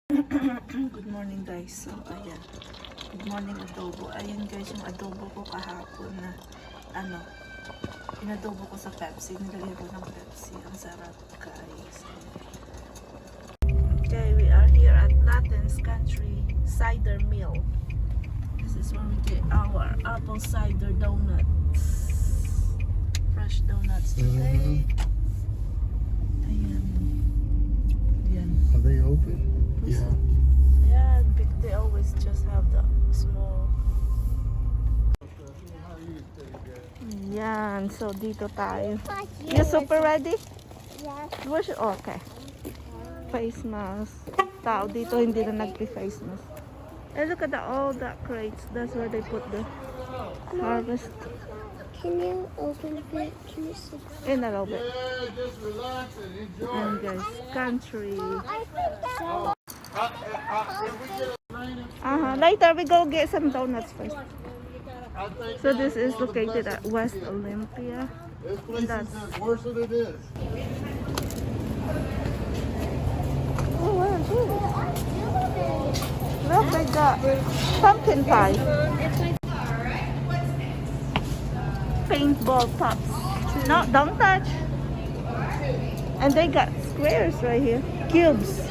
Good morning guys. So ayan. Good morning adobo. Ayan guys yung adobo ko kahapon na inadobo ko sa Pepsi. Nilagay ko ng Pepsi. Ang sarap guys. Okay, we are here at Lattin's Country Cider Mill. This is where we get our apple cider donuts. Fresh donuts today. Ayan. Ayan. Are they open? Yeah. Yeah, they always just have the small. Yan, so dito tayo. You super ready? Yes. Okay. Face mask. Tao dito hindi na nagpi-face mask. And look at all that crates. That's where they put the harvest. Can you open it? Can you see? In a little bit. Yeah, just relax and enjoy. And guys, country. Later we go get some donuts first. So this is located at West Olympia. This place is worse than it is. Oh, what is this? Look, they got pumpkin pie. Paintball pops. No, don't touch. And they got squares right here. Cubes.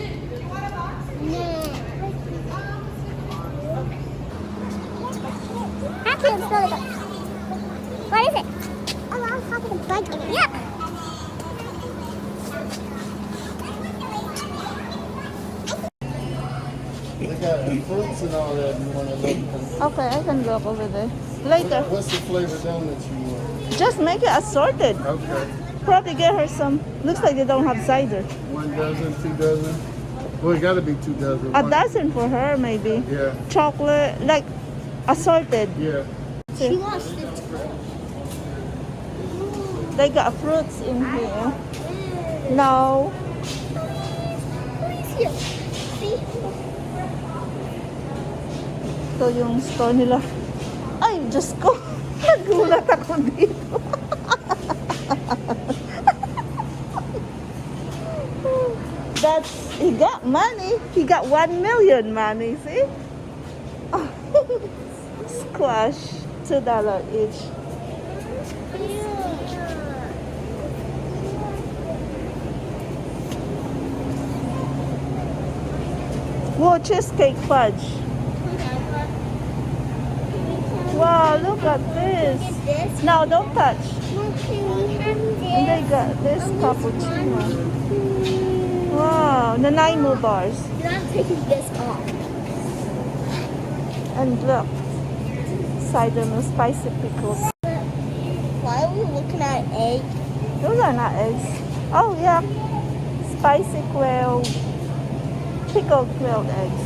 What is it? Oh, I'm talking a bug. Yeah. They got fruits and all that. You want to look? Okay, I can look over there. Later. What's the flavor donuts you want? Just make it assorted. Okay. Probably get her some. Looks like they don't have cider. 1 dozen, 2 dozen. Well, it got to be 2 dozen. A dozen for her, maybe. Yeah. Chocolate, like assorted. Yeah. She wants to. They got fruits in here. No. Who's here? See? Ito yung store nila. Ay, Diyos ko. Nagulat ako dito. He got money. He got 1 million money, see? Oh. Squash, $2 each. Whoa, cheesecake fudge. Wow, look at this. No, don't touch. And they got this cappuccino. Wow, the Naimu bars. You're not taking this off. And look, cider and spicy pickles. Why are we looking at egg? Those are not eggs. Oh yeah, spicy quail, pickled quailed eggs.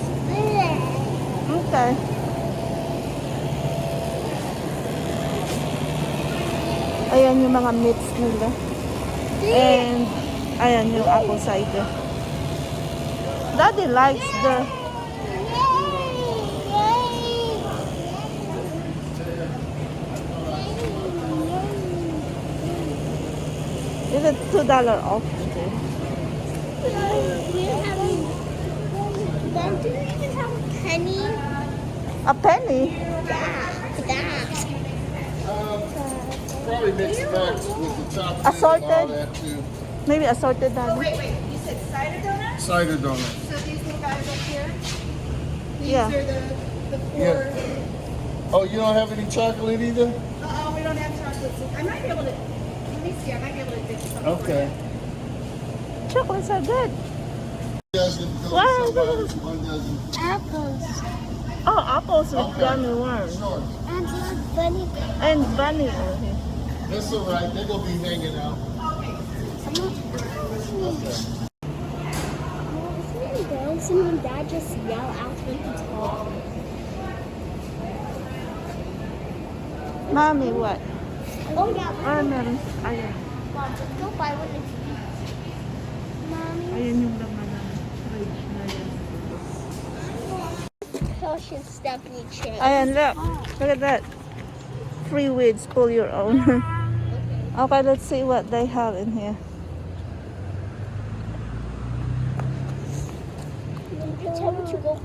Okay. Ayan yung mga meats nila. And ayan yung apple cider. Daddy likes the... Is it $2 off today? Then do you even have a penny? A penny? That. Probably mix and match with the chocolate Assorted? and all that too. Maybe assorted, Daddy. Wait, you said cider donuts? Cider donuts. So these little guys up here? These Yeah. are the four. Yeah. Oh, you don't have any chocolate either? We don't have chocolate. So I might be able to, let me see, I might be able to dig some. Okay. Chocolates are good. Wow. 1 dozen. Apples. Oh, apples with Okay. gummy worms. Sure. And bunny. And bunny over here. That's all right. They're going to be hanging out. Isn't it embarrassing when Dad just yell out when he talks? Mommy, what? Oh yeah, Ah, meron. Ayan. Mom, just go buy one and eat. Mommy, Ayan yung laman ng fridge na yan. Ocean Stephanie chair. Ayan, look. Look at that. Free weeds, pull your own. Okay, let's see what they have in here. Pretend to go.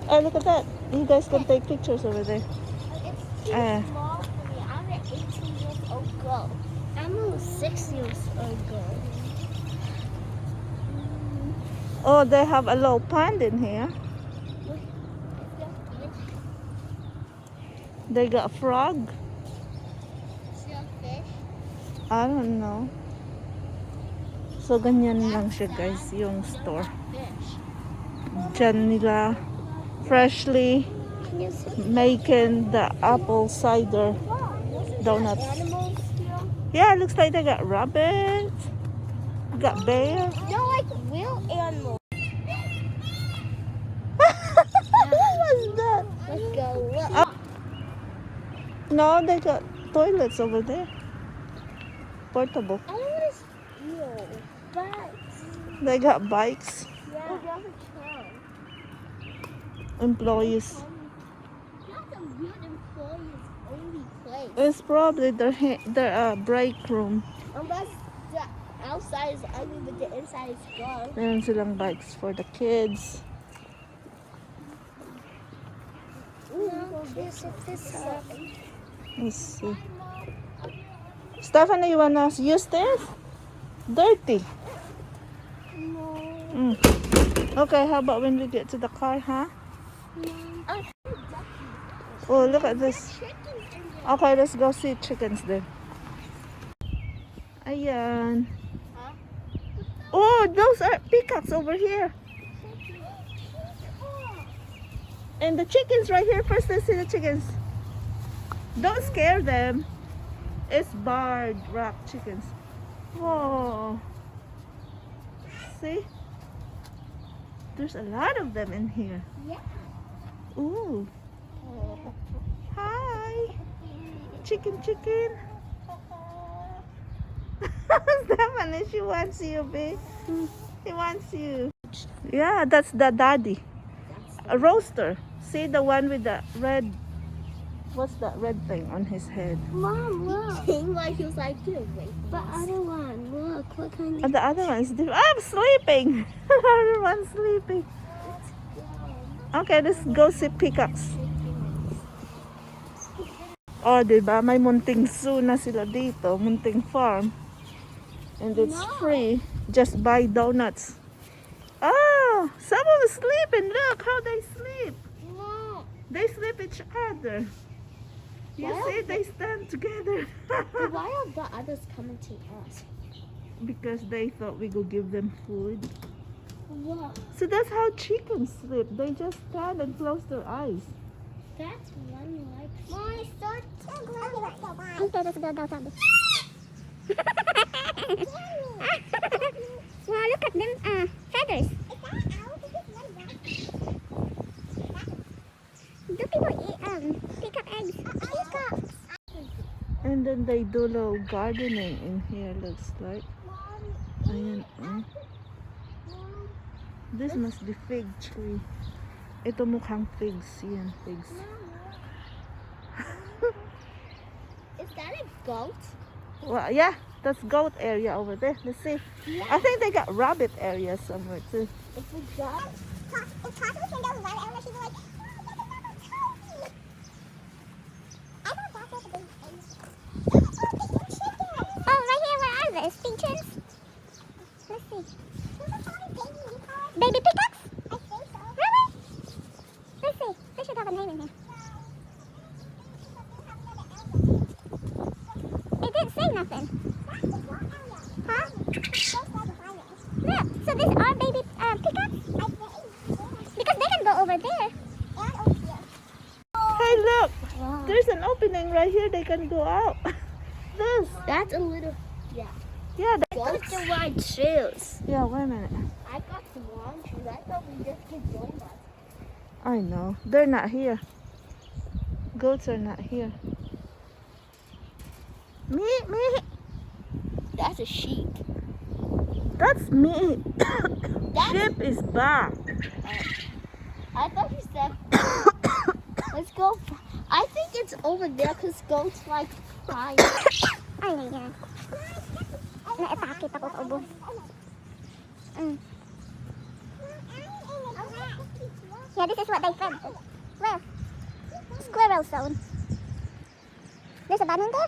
Oh, look at that. You guys can take pictures over there. It's too Ah. small for me. I'm an 18 years old girl. I'm a 6 years old girl. Oh, they have a low pond in here. They got frog. Fish. I don't know. So, ganyan lang siya guys, yung store. Fish. Diyan nila freshly Can you see? making the apple cider donuts. Animals here? Yeah, it looks like they got rabbits, got bear. No, like real animals. What was that? Let's go look. No, they got toilets over there. Portable. I don't want to steal, but They got bikes. yeah. There's a town. Employees. That's a weird employees only place. It's probably their break room. Unless the outside is ugly, but the inside is good. Meron silang bikes for the kids. No, this up. Let's see. Stephanie, you wanna use this? Dirty. No. Mm. Okay, how about when we get to the car, huh? Oh, look at this. Okay, let's go see chickens then. Ayan. Oh, those are peacocks over here. And the chickens right here. First, let's see the chickens. Don't scare them. It's barred rock chickens. Whoa. See? There's a lot of them in here. Yeah. Ooh. Hi. Chicken. Stephanie, she wants you, babe. He wants you. Yeah, that's the daddy. A roaster. See the one with the red. What's that red thing on his head? Mom, look. Like he was like, dude, wait. The other one, look. What kind of... And the other one is different. I'm sleeping. The other one's sleeping. Okay, let's go see peacocks. Oh, diba? May munting zoo na sila dito. Munting farm. And it's free. Just buy donuts. Oh, someone is sleeping. Look how they sleep. No. They sleep each other. You see, they stand together. Why are the others coming to us? Because they thought we could give them food. What? So that's how chickens sleep. They just stand and close their eyes. That's one like... My son. Okay, let's go down. Wow, look at them feathers. Do people eat peacock eggs? Peacocks. And then they do little gardening in here, looks like. Ayan, oh. This must be fig tree. Ito mukhang figs. Yan, figs. Is that a goat? Well, yeah, that's goat area over there. Let's see. Yeah. I think they got rabbit area somewhere too. It's a goat. It's possible to go one area. She's like, oh, right here. Where are these? Pigeons? Let's see. Baby peacocks? I think so. Really? Let's see. They should have a name in here. It didn't say nothing. Huh? Look, so these are baby peacocks? Because they can go over there. Hey, look! Wow. There's an opening right here. They can go out. This. That's a little... Yeah. Yeah, What's the right shoes? yeah, wait a minute. I got the wrong shoes. I thought we just get donuts. I know. They're not here. Goats are not here. Me. That's a sheep. That's me. That's... Sheep is back. I thought you said... Let's go. I think it's over there because goats like fire. Ay, yan. Naipakit ako sa ubos. Yeah, this is what they fed. Where? Squirrel zone. There's a bunny in there?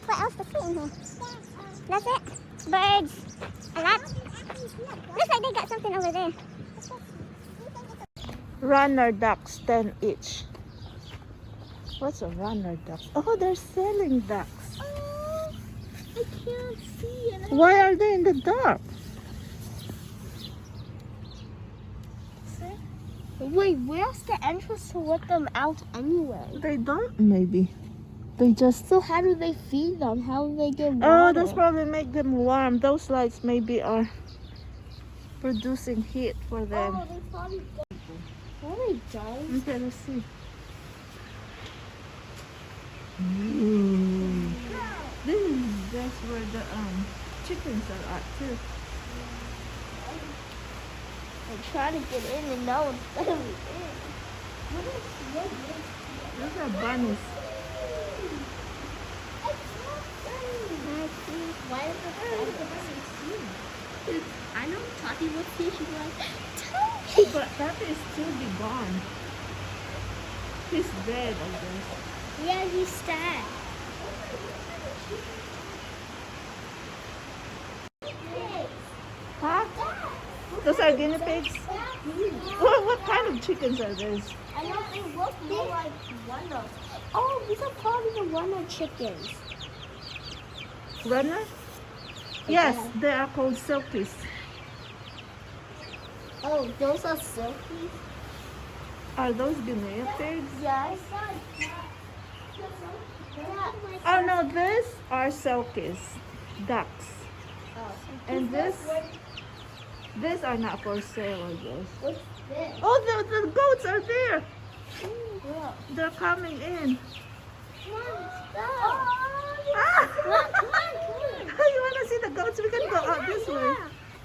What else to see in here? That's it. Birds. A lot. Looks like they got something over there. Runner ducks, 10 each. What's a runner duck? Oh, they're selling ducks. Oh, I can't see it. Why are they in the dark? Wait, where's the entrance to let them out anyway? They don't, maybe. They just... So how do they feed them? How do they get water? Oh, that's probably make them warm. Those lights maybe are producing heat for them. Oh, they probably don't. No, they don't. Okay, let's see. Ooh. That's where the chickens are at too. I'm trying to get in and no one's letting me in. Those are bunnies. Why is the bunny I know Tati was here. She's like, Tati! But that is still be gone. He's dead, I guess. Yeah, he's dead. Huh? Those are guinea pigs? What kind of chickens are those? I know they look more like Wonder. Oh, these are probably the Wonder chickens. Runner? Yes, they are called silkies. Oh, those are silky? Are those guinea pigs? Yes. Oh no, these are silkies, ducks. And these are not for sale, I guess. What's this? Oh, the goats are there. Yeah. They're coming in. Come on, stop. Ah! Come on. You want to see the goats? We can go out this way.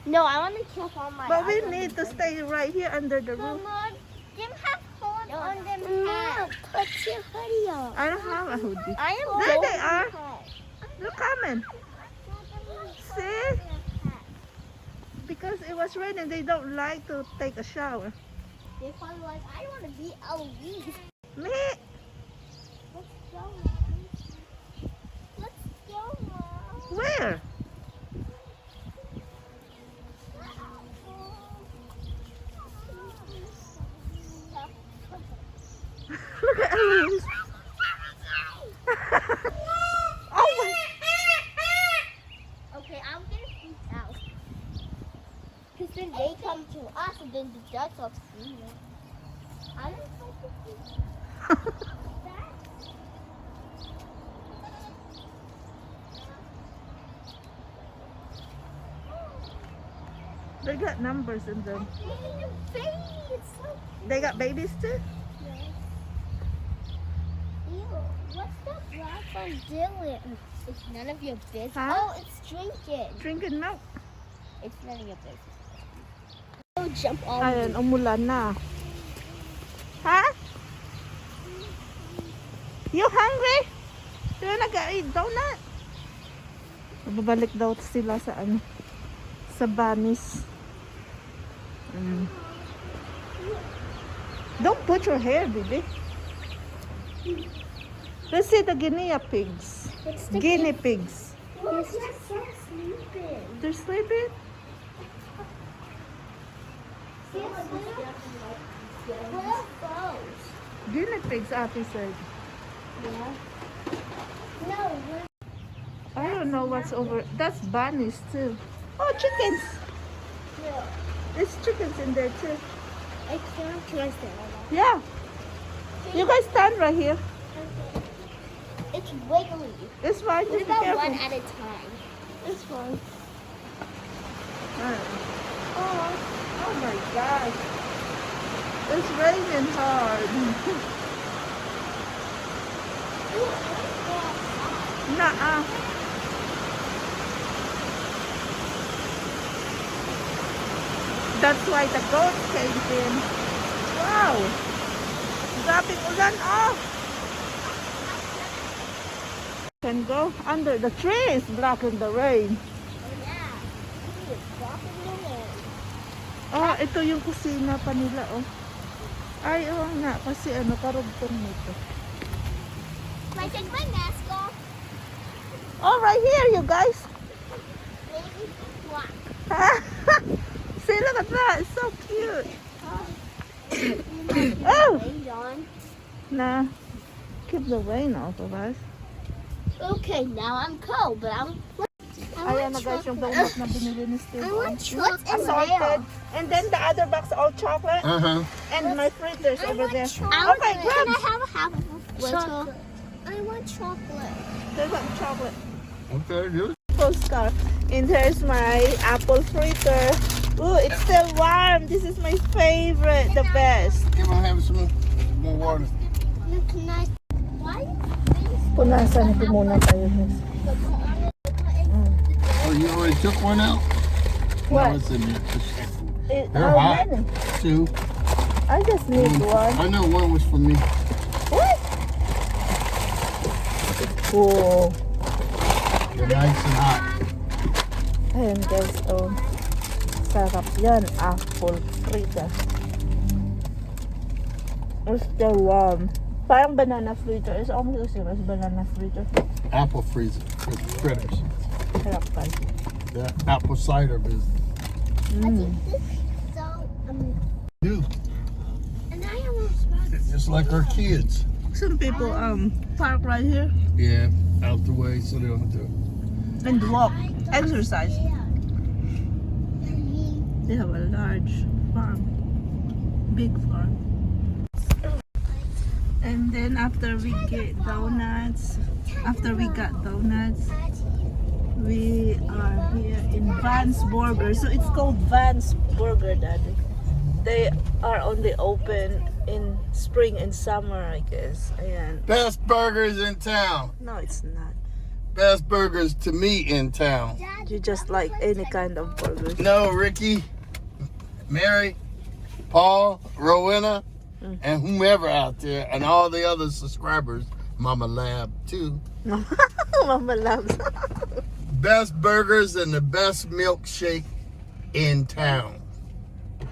No, I want to keep on my But we eyes on need to them. stay right here under the roof. Mom, them have horns on them hats. Put your hoodie on. I don't have a hoodie. I am There going they are. to. They're coming. See? Because it was raining, they don't like to take a shower. They're probably like, I don't want to be Eloise. Me? Let's go, Mom. Let's go, Mom. Where? Look at Eloise. Oh my. Okay, I'm gonna freak out. Because then they come to us and then the ducks will see them. I don't like to see that. They got numbers in them. Baby, it's so cute. They got babies too? Yes. Ew, what's that black one doing? It's none of your business. Huh? Oh, it's drinking. Drinking milk. It's none of your business. Oh, jump on Ayan, me. umulan na. Ha? You hungry? You wanna go eat donut? Babalik daw sila sa ano, sa bunnies. Don't put your hair, baby. Let's see the guinea pigs. What's the Guinea pigs. Yes, they're sleeping. They're sleeping? What are those? Guinea pigs, Ate said. Yeah. No, we're I don't know what's over. That's bunnies too. Oh, chickens. no. There's chickens in there too. I can't trust it. Yeah. You guys stand right here. It's wiggly. It's fine. What Just be about careful. one at a time? It's fine. Oh, Oh my gosh. It's raining hard. Nuh-uh. That's why the goats came in. Wow. Grabing ulan off. Can go under the trees blocking the rain. yeah. ito yung kusina pa nila, oh. Ay, oo nga, kasi karugtong nito. Can I take my mask off? Oh, right here, you guys. Maybe what? See, look at that. It's so cute. Oh! Oh! Nah, keep the rain off of us. Okay, now I'm cold, but I'm. Ayan na guys, yung donut na binili ni Steve. I want chocolate in Assorted. there. And then the other box all chocolate. Uh-huh. And my fritters over there. Okay, Okay, grab. Can I have a half of a chocolate? I want chocolate. There's some chocolate. Okay, good. Postcard. And here's my apple fritter. Ooh, it's still warm. This is my favorite, the best. Give him have some more water. Can I? Why? Punasan ko muna tayo, miss. Oh, you already took one out? What? No, it's in there. They're How hot. many? 2. I just need one. I know one was for me. What? Cool. They're nice and hot. Ayan guys, oh. Sarap yan, apple fritter. It's still warm. Parang banana fritter. It's almost the same as banana fritter. Apple freezer with critters. Sarap guys. The apple cider business. So, You, and I almost want. just like our kids. Some people park right here Yeah, out the way so they don't have to. and walk, exercise. They have a large farm, big farm. And then after we get donuts, we are here in Van's Burger. So it's called Van's Burger, Daddy. They are only open in spring and summer, I guess. Ayan. Best burgers in town. No, it's not. Best burgers to me in town. You just like any kind of burgers. No, Ricky, Mary, Paul, Rowena, and whomever out there, and all the other subscribers. Mama Lab too. Mama loves. Best burgers and the best milkshake in town.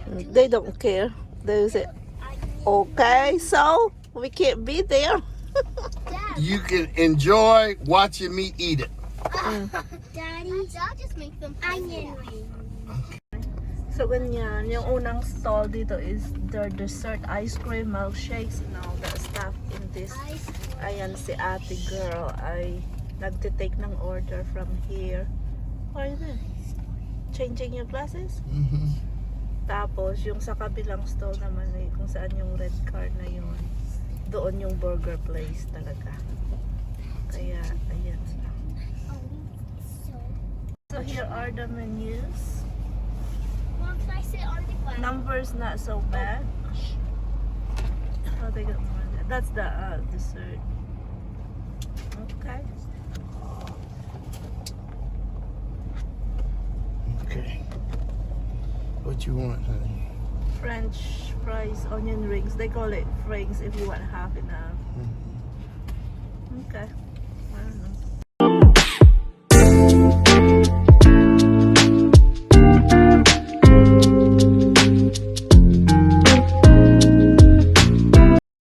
They don't care. They say, okay, so we can't be there. You can enjoy watching me eat it. Daddy, I'll just make them onion rings. So ganyan, yung unang stall dito is their dessert ice cream, milkshakes, and all that stuff in this. Ayan si ate girl ay nagtitake ng order from here. What are you doing? Changing your glasses? Mm-hmm. Tapos yung sa kabilang stall naman ay kung saan yung red car na yun. Doon yung burger place talaga. Kaya ayan. So here are the menus. Mom, can I sit on the ground? Numbers not so bad. Oh, they got more there. That's the dessert. Okay. Okay. What you want, honey? French fries, onion rings. They call it frings if you want half enough. Mm.